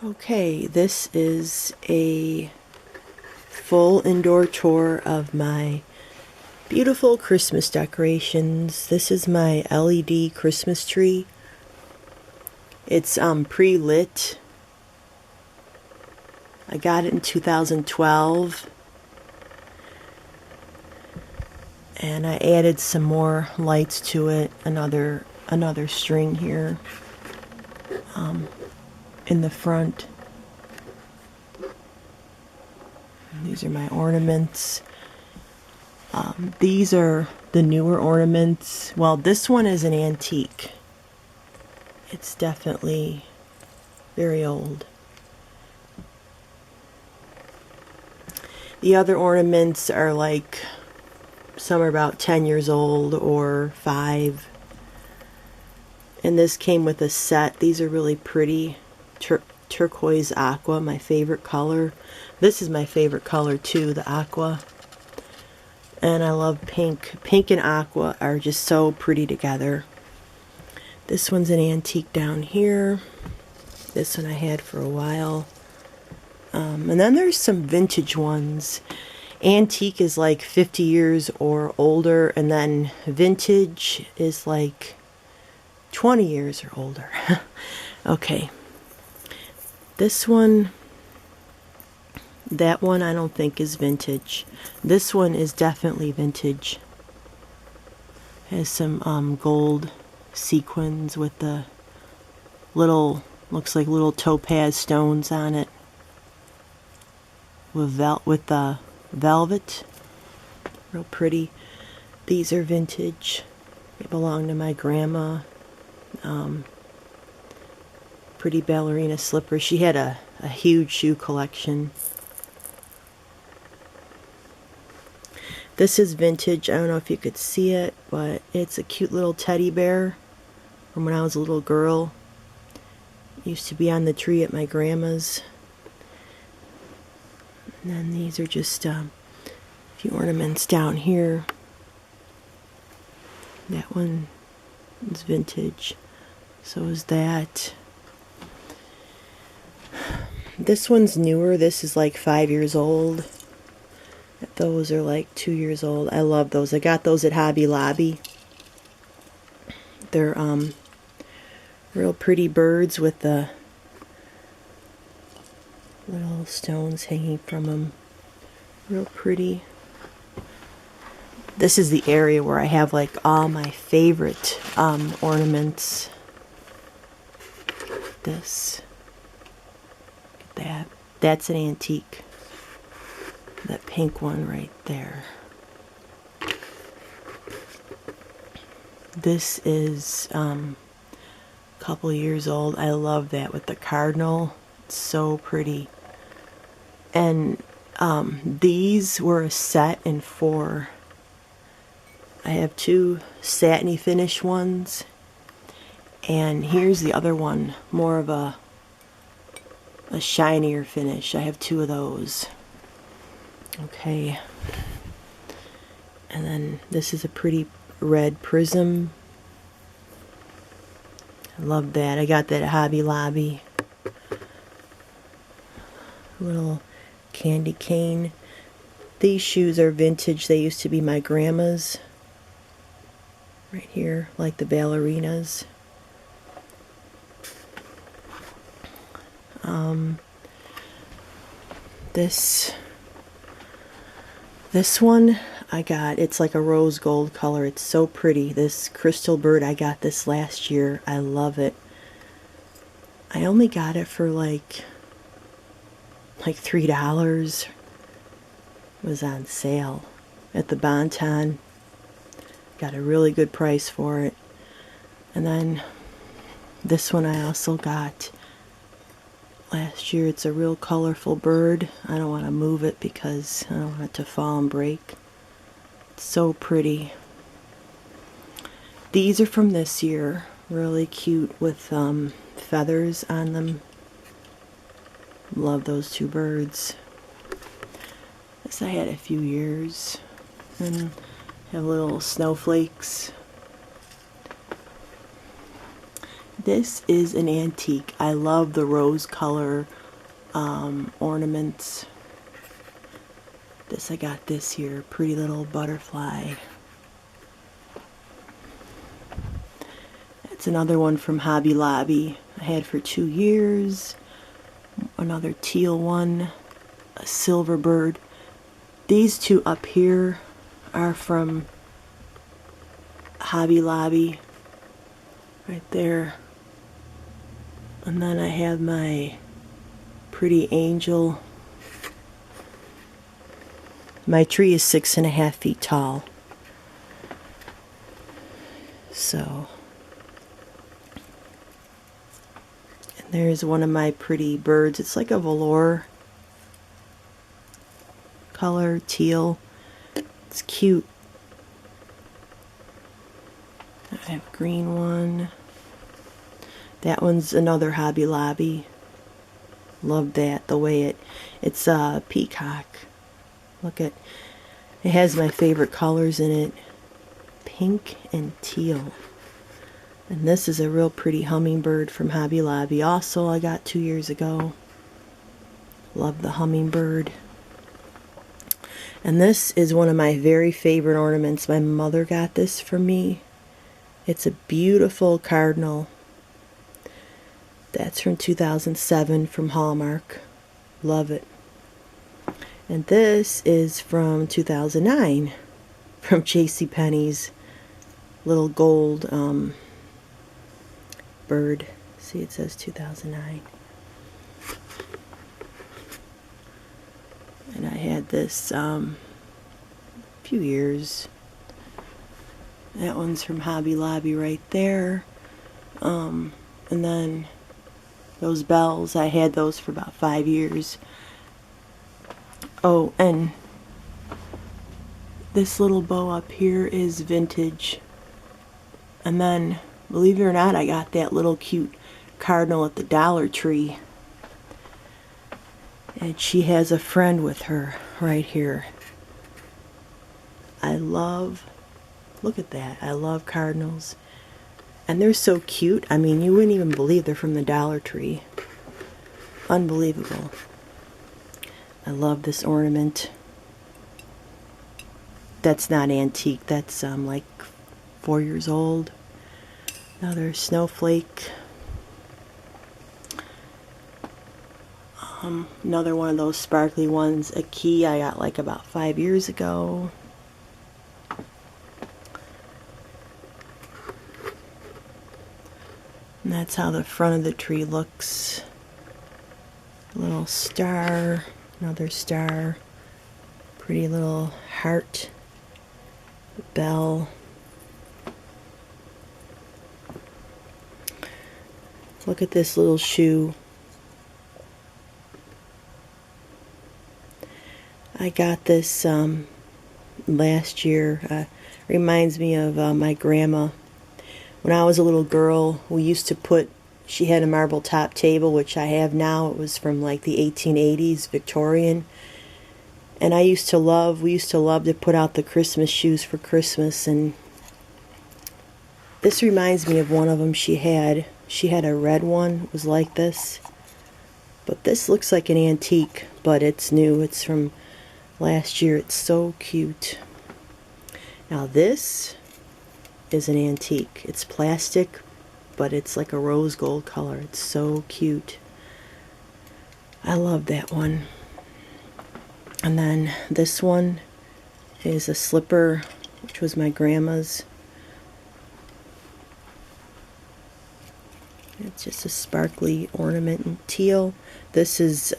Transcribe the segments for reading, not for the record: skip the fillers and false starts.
Okay, this is a full indoor tour of my beautiful Christmas decorations. This is my LED Christmas tree. It's pre-lit. I got it in 2012. And I added some more lights to it, another string here in the front. And these are my ornaments. These are the newer ornaments. Well, this one is an antique. It's definitely very old. The other ornaments are like, some are about 10 years old or 5. And this came with a set. These are really pretty. Turquoise aqua, my favorite color. This is my favorite color too, the aqua. And I love pink. Pink and aqua are just so pretty together. This one's an antique down here. This one I had for a while. And then there's some vintage ones. Antique is like 50 years or older, and then vintage is like 20 years or older. Okay. This one, that one I don't think is vintage. This one is definitely vintage. Has some gold sequins with the little, looks like little topaz stones on it. With the velvet. Real pretty. These are vintage. They belong to my grandma. Pretty ballerina slippers. She had a huge shoe collection. This is vintage. I don't know if you could see it, but it's a cute little teddy bear from when I was a little girl. It used to be on the tree at my grandma's. And then these are just a few ornaments down here. That one is vintage. So is that. This one's newer. This is like 5 years old. Those are like 2 years old. I love those. I got those at Hobby Lobby. They're real pretty birds with the little stones hanging from them. Real pretty. This is the area where I have like all my favorite ornaments. This. Look at that. That's an antique. That pink one right there. This is a couple years old. I love that with the cardinal. It's so pretty. And these were a set in 4. I have 2 satiny finish ones. And here's the other one, more of a shinier finish. I have 2 of those. Okay. And then this is a pretty red prism. I love that. I got that at Hobby Lobby. Little candy cane. These shoes are vintage. They used to be my grandma's. Right here, like the ballerinas. This one I got, it's like a rose gold color. It's so pretty. This crystal bird, I got this last year. I love it. I only got it for like $3. It was on sale at the Bonton. Got a really good price for it. And then this one I also got last year. It's a real colorful bird. I don't want to move it because I don't want it to fall and break. It's so pretty. These are from this year. Really cute with feathers on them. Love those 2 birds. This I had a few years. And have little snowflakes. This is an antique. I love the rose color ornaments. I got this here, pretty little butterfly. It's another one from Hobby Lobby. I had for 2 years. Another teal one, a silver bird. These two up here are from Hobby Lobby, right there. And then I have my pretty angel. My tree is 6.5 feet tall. So, and there's one of my pretty birds. It's like a velour color, teal. It's cute. I have a green one. That one's another Hobby Lobby. Love that, the way it's a peacock. Look at, it has my favorite colors in it, pink and teal. And this is a real pretty hummingbird from Hobby Lobby. Also, I got 2 years ago. Love the hummingbird. And this is one of my very favorite ornaments. My mother got this for me. It's a beautiful cardinal. That's from 2007 from Hallmark. Love it. And this is from 2009 from JCPenney's. Little gold bird. See, it says 2009. And I had this a few years. That one's from Hobby Lobby right there. And then those bells, I had those for about 5 years. Oh, and this little bow up here is vintage. And then, believe it or not, I got that little cute cardinal at the Dollar Tree. And she has a friend with her right here. I love, look at that. I love cardinals. And they're so cute. I mean, you wouldn't even believe they're from the Dollar Tree. Unbelievable. I love this ornament. That's not antique. That's like 4 years old. Another snowflake. Another one of those sparkly ones. A key I got like about 5 years ago. And that's how the front of the tree looks. A little star. Another star. Pretty little heart. Bell. Look at this little shoe. I got this last year. Reminds me of my grandma. When I was a little girl, we used to put, she had a marble top table, which I have now. It was from like the 1880s, Victorian. And we used to love to put out the Christmas shoes for Christmas. And this reminds me of one of them she had. She had a red one. It was like this. But this looks like an antique, but it's new. It's from last year. It's so cute. Now this is an antique. It's plastic, but it's like a rose gold color. It's so cute. I love that one. And then this one is a slipper, which was my grandma's. It's just a sparkly ornament in teal. This is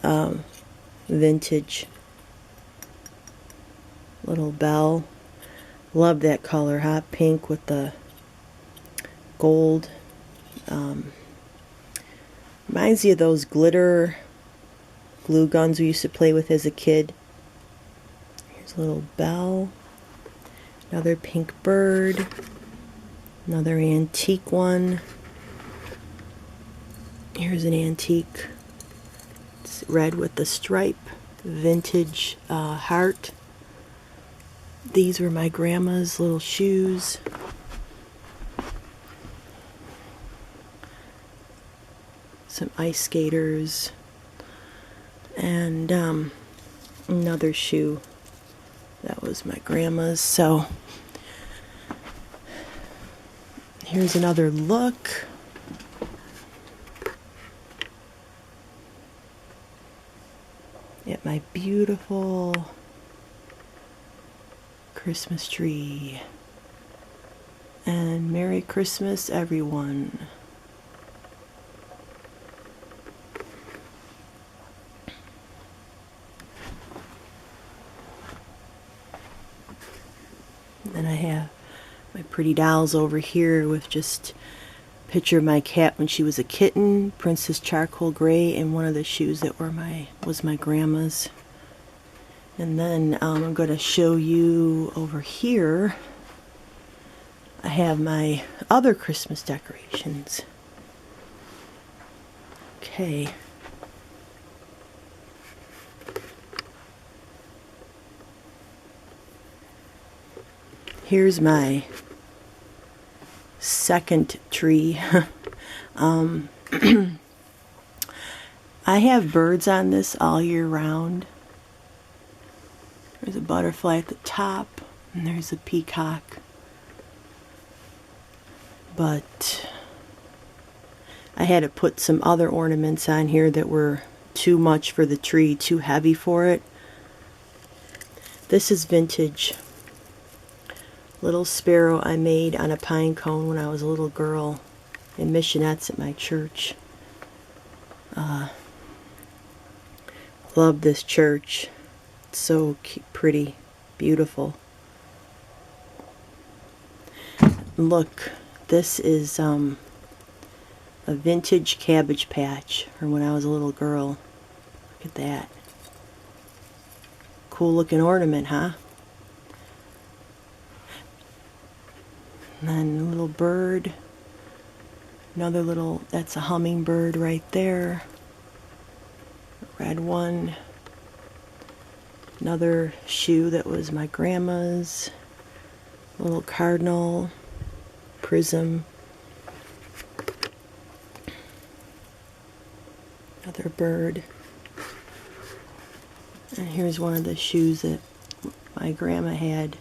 vintage. Little bell. Love that color, hot pink with the gold. Reminds you of those glitter glue guns we used to play with as a kid. Here's a little bell. Another pink bird. Another antique one. Here's an antique. It's red with the stripe. Vintage heart. These were my grandma's little shoes. some ice skaters, and another shoe that was my grandma's. So here's another look. At my beautiful Christmas tree. And Merry Christmas, everyone. Then I have my pretty dolls over here with just a picture of my cat when she was a kitten, Princess Charcoal Gray, and one of the shoes that was my grandma's. And then I'm going to show you over here, I have my other Christmas decorations. Okay. Here's my second tree. I have birds on this all year round. There's a butterfly at the top, and there's a peacock. But I had to put some other ornaments on here that were too much for the tree, too heavy for it. This is vintage. Little sparrow I made on a pine cone when I was a little girl in missionettes at my church. Love this church. It's so pretty, beautiful. Look, this is a vintage cabbage patch from when I was a little girl. Look at that. Cool looking ornament, huh? And then a little bird. Another little, that's a hummingbird right there. A red one. Another shoe that was my grandma's. A little cardinal. Prism. Another bird. And here's one of the shoes that my grandma had.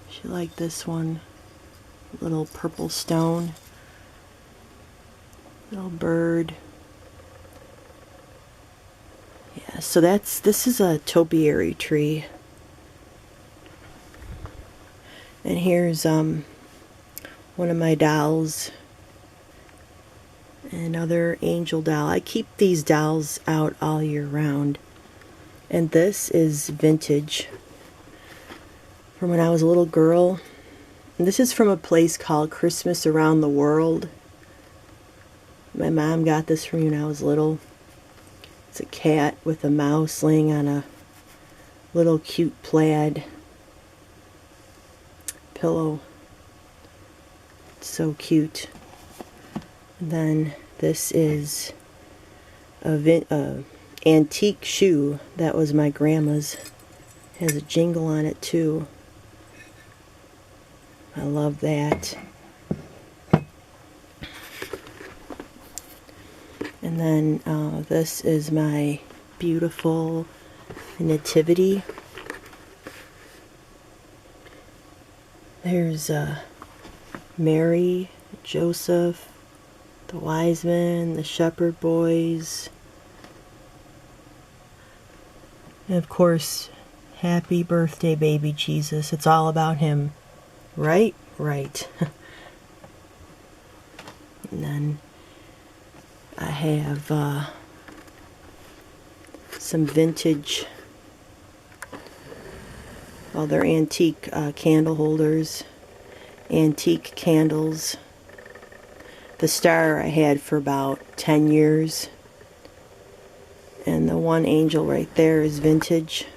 She liked this one. Little purple stone. Little bird. Yeah, so this is a topiary tree. And here's one of my dolls. Another angel doll. I keep these dolls out all year round. And this is vintage from when I was a little girl. And this is from a place called Christmas Around the World. My mom got this for me when I was little. It's a cat with a mouse laying on a little cute plaid pillow. It's so cute. And then this is a antique shoe that was my grandma's. It has a jingle on it too. I love that. And then this is my beautiful Nativity. There's Mary, Joseph, the wise men, the shepherd boys, and of course, happy birthday, baby Jesus. It's all about him. Right? Right. And then I have some vintage, well, they're antique candle holders, antique candles. The star I had for about 10 years. And the one angel right there is vintage.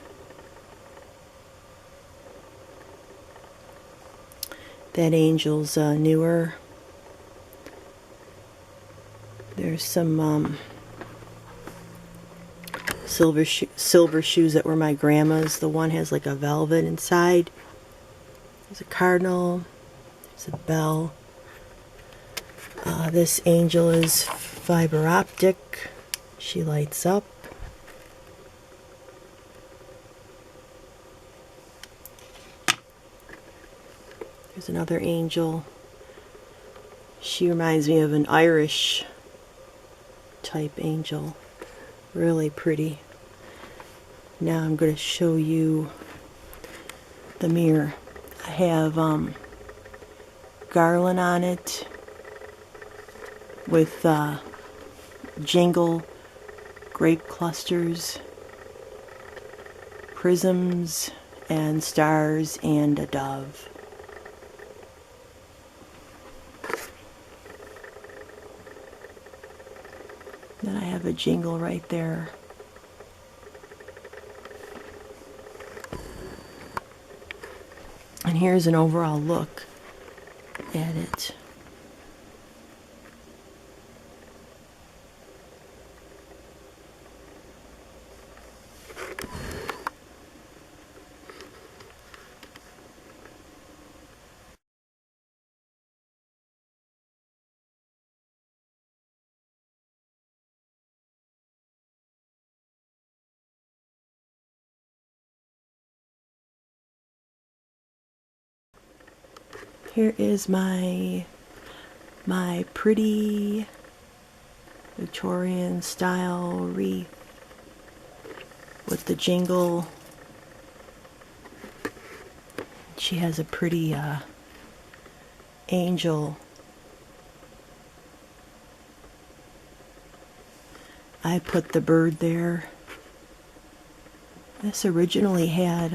That angel's newer. There's some silver shoes that were my grandma's. The one has like a velvet inside. There's a cardinal. There's a bell. This angel is fiber optic. She lights up. There's another angel. She reminds me of an Irish type angel. Really pretty. Now I'm going to show you the mirror. I have garland on it with jingle, grape clusters, prisms, and stars, and a dove. Then I have a jingle right there. And here's an overall look at it. Here is my pretty Victorian style wreath with the jingle. She has a pretty angel. I put the bird there. This originally had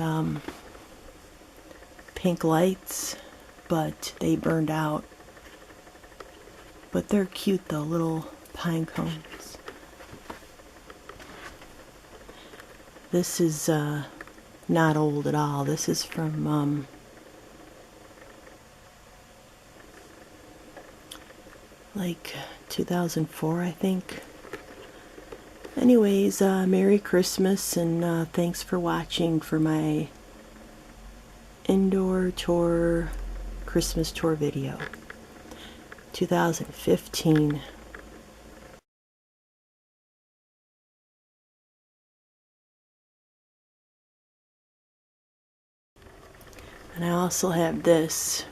pink lights, but they burned out. But they're cute though, little pine cones. This is not old at all. This is from like 2004, I think. Anyways, Merry Christmas, and thanks for watching for my indoor tour, Christmas tour video, 2015. And I also have this.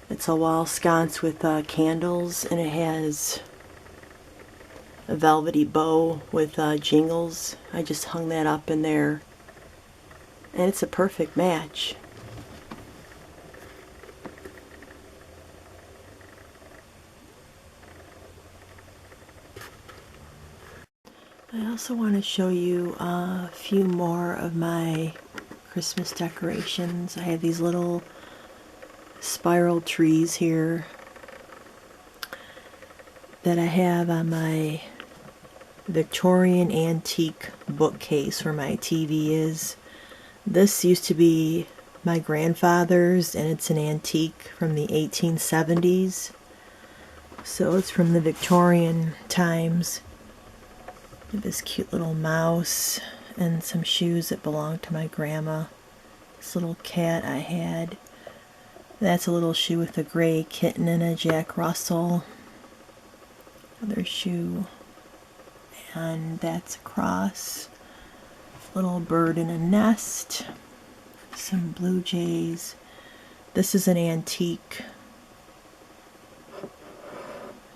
It's a wall sconce with candles, and it has a velvety bow with jingles. I just hung that up in there, and it's a perfect match. I also want to show you a few more of my Christmas decorations. I have these little spiral trees here that I have on my Victorian antique bookcase where my TV is. This used to be my grandfather's, and it's an antique from the 1870s. So it's from the Victorian times. This cute little mouse and some shoes that belonged to my grandma. This little cat I had. That's a little shoe with a gray kitten and a Jack Russell. Another shoe. And that's a cross. Little bird in a nest. Some blue jays. This is an antique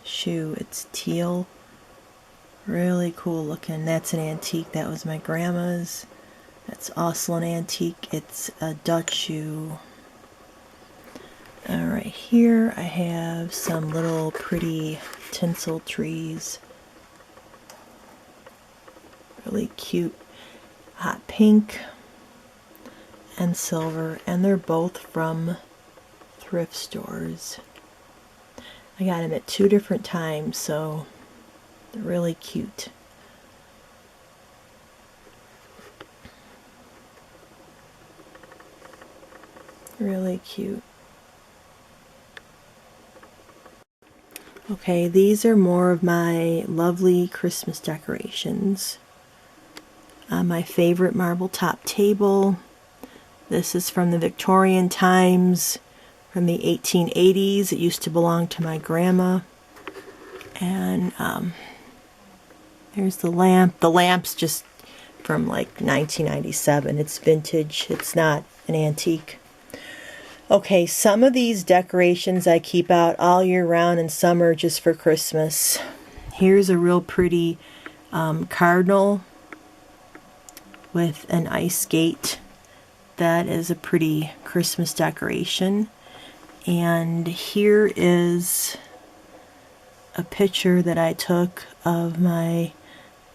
shoe. It's teal. Really cool looking. That's an antique. That was my grandma's. That's also an antique. It's a Dutch shoe. Alright, here I have some little pretty tinsel trees. Really cute. Hot pink and silver. And they're both from thrift stores. I got them at 2 different times, so they're really cute. Really cute. Okay, these are more of my lovely Christmas decorations. My favorite marble top table. This is from the Victorian times, from the 1880s. It used to belong to my grandma. And there's the lamp. The lamp's just from like 1997. It's vintage. It's not an antique. Okay, some of these decorations I keep out all year round, and some are just for Christmas. Here's a real pretty cardinal with an ice skate. That is a pretty Christmas decoration. And here is a picture that I took of my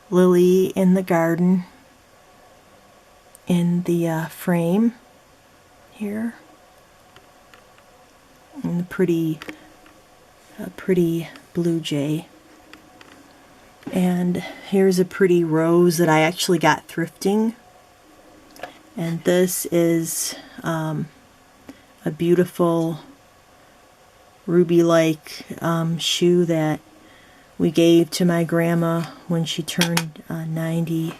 lily in the garden in the frame here. And a pretty blue jay. And here's a pretty rose that I actually got thrifting. And this is a beautiful ruby-like shoe that we gave to my grandma when she turned 90.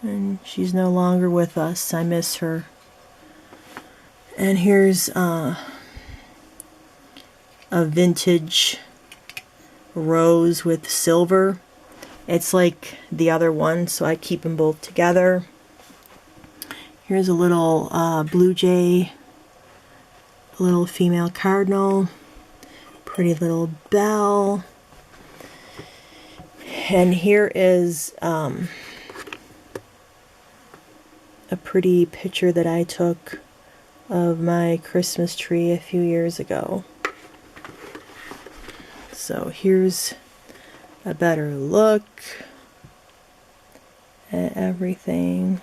And she's no longer with us. I miss her. And here's a vintage rose with silver. It's like the other one, so I keep them both together. Here's a little blue jay, a little female cardinal, pretty little bell. And here is a pretty picture that I took of my Christmas tree a few years ago. So here's a better look at everything.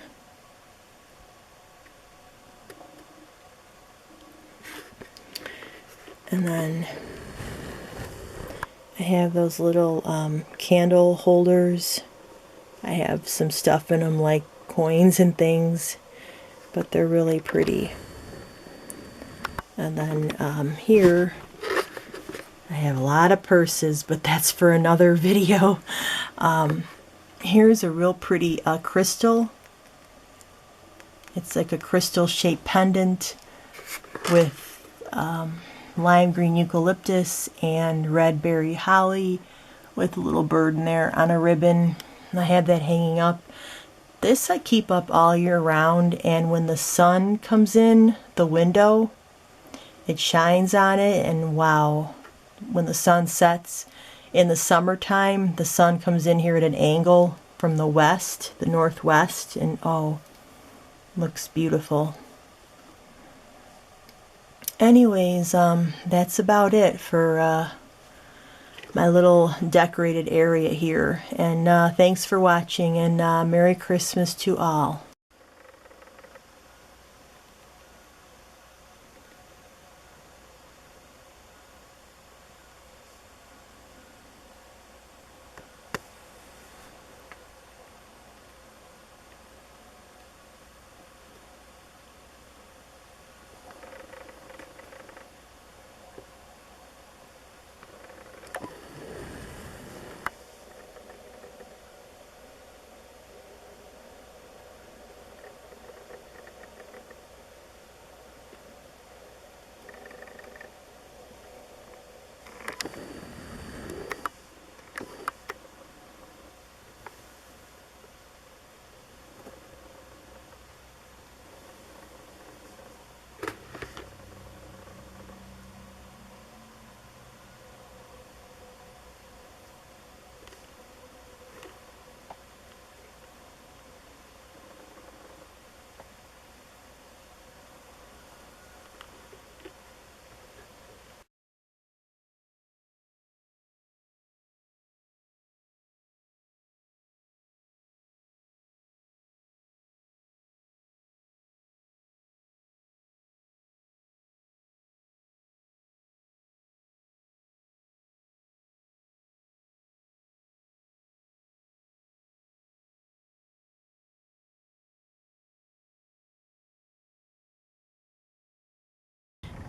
And then I have those little candle holders. I have some stuff in them like coins and things, but they're really pretty. And then here I have a lot of purses, but that's for another video. Here's a real pretty crystal. It's like a crystal shaped pendant with lime green eucalyptus and red berry holly with a little bird in there on a ribbon. And I have that hanging up. This I keep up all year round, and when the sun comes in the window, it shines on it, and wow, when the sun sets in the summertime, the sun comes in here at an angle from the west, the northwest, and oh, looks beautiful. Anyways, that's about it for my little decorated area here. And thanks for watching, and Merry Christmas to all.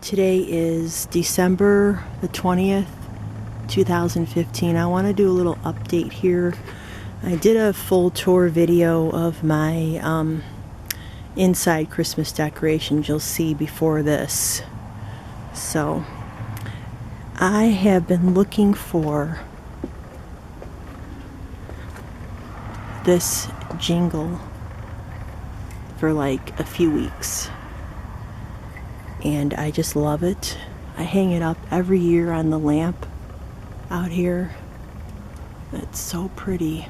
Today is December the 20th, 2015. I want to do a little update here. I did a full tour video of my inside Christmas decorations you'll see before this. So I have been looking for this jingle for like a few weeks, and I just love it. I hang it up every year on the lamp out here. It's so pretty.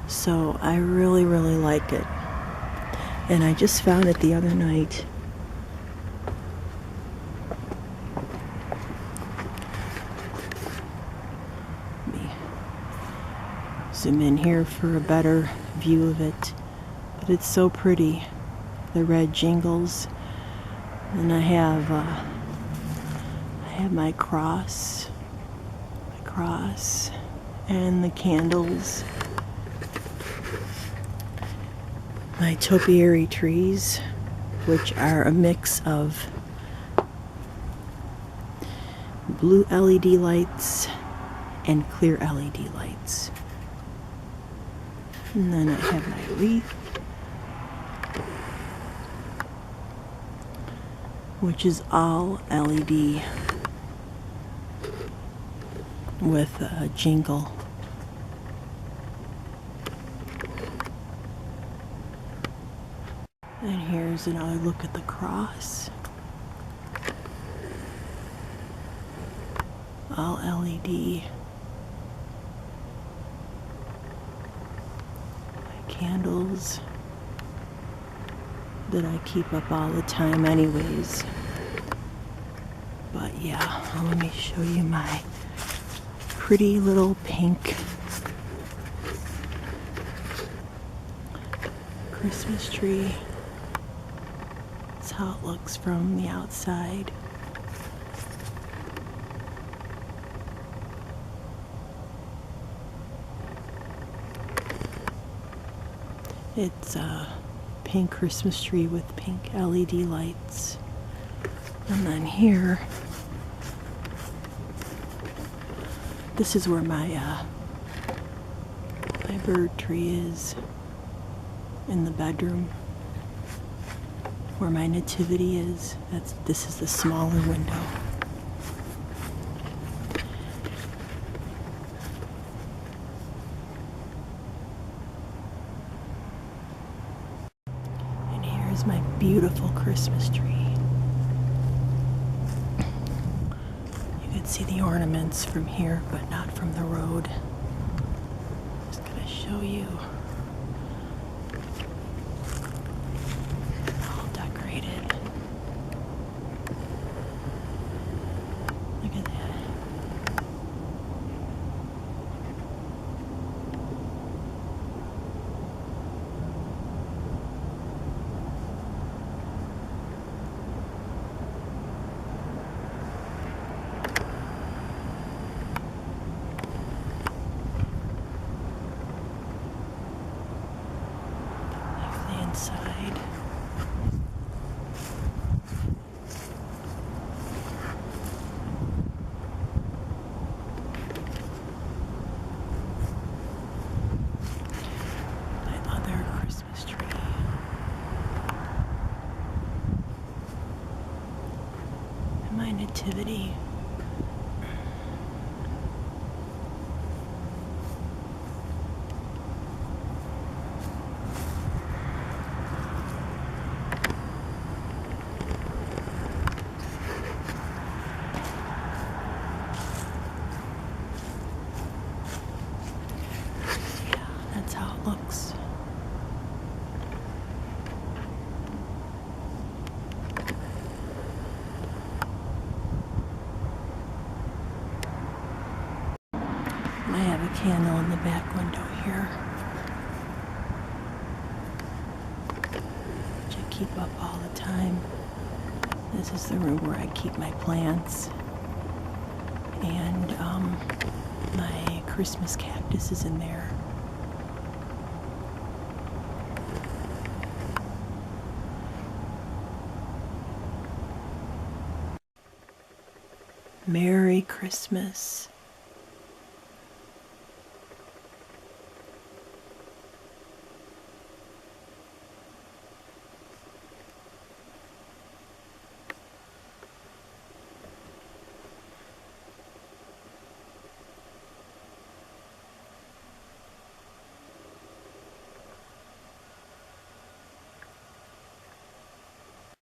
So I really, really like it. And I just found it the other night. Let me zoom in here for a better view of it. But it's so pretty. The red jingles. And I have my cross, and the candles. My topiary trees, which are a mix of blue LED lights and clear LED lights. And then I have my wreath, which is all LED with a jingle. And here's another look at the cross. All LED. My candles that I keep up all the time anyways. But yeah, let me show you my pretty little pink Christmas tree. That's how it looks from the outside. It's a pink Christmas tree with pink LED lights. And then here, this is where my bird tree is, in the bedroom. Where my nativity is. This is the smaller window. And here's my beautiful Christmas tree. You can see the ornaments from here, but not from the road. Just gonna show you. Inside. My other Christmas tree. And my nativity. That's how it looks. I have a candle in the back window here, which I keep up all the time. This is the room where I keep my plants, and my Christmas cactus is in there. Merry Christmas.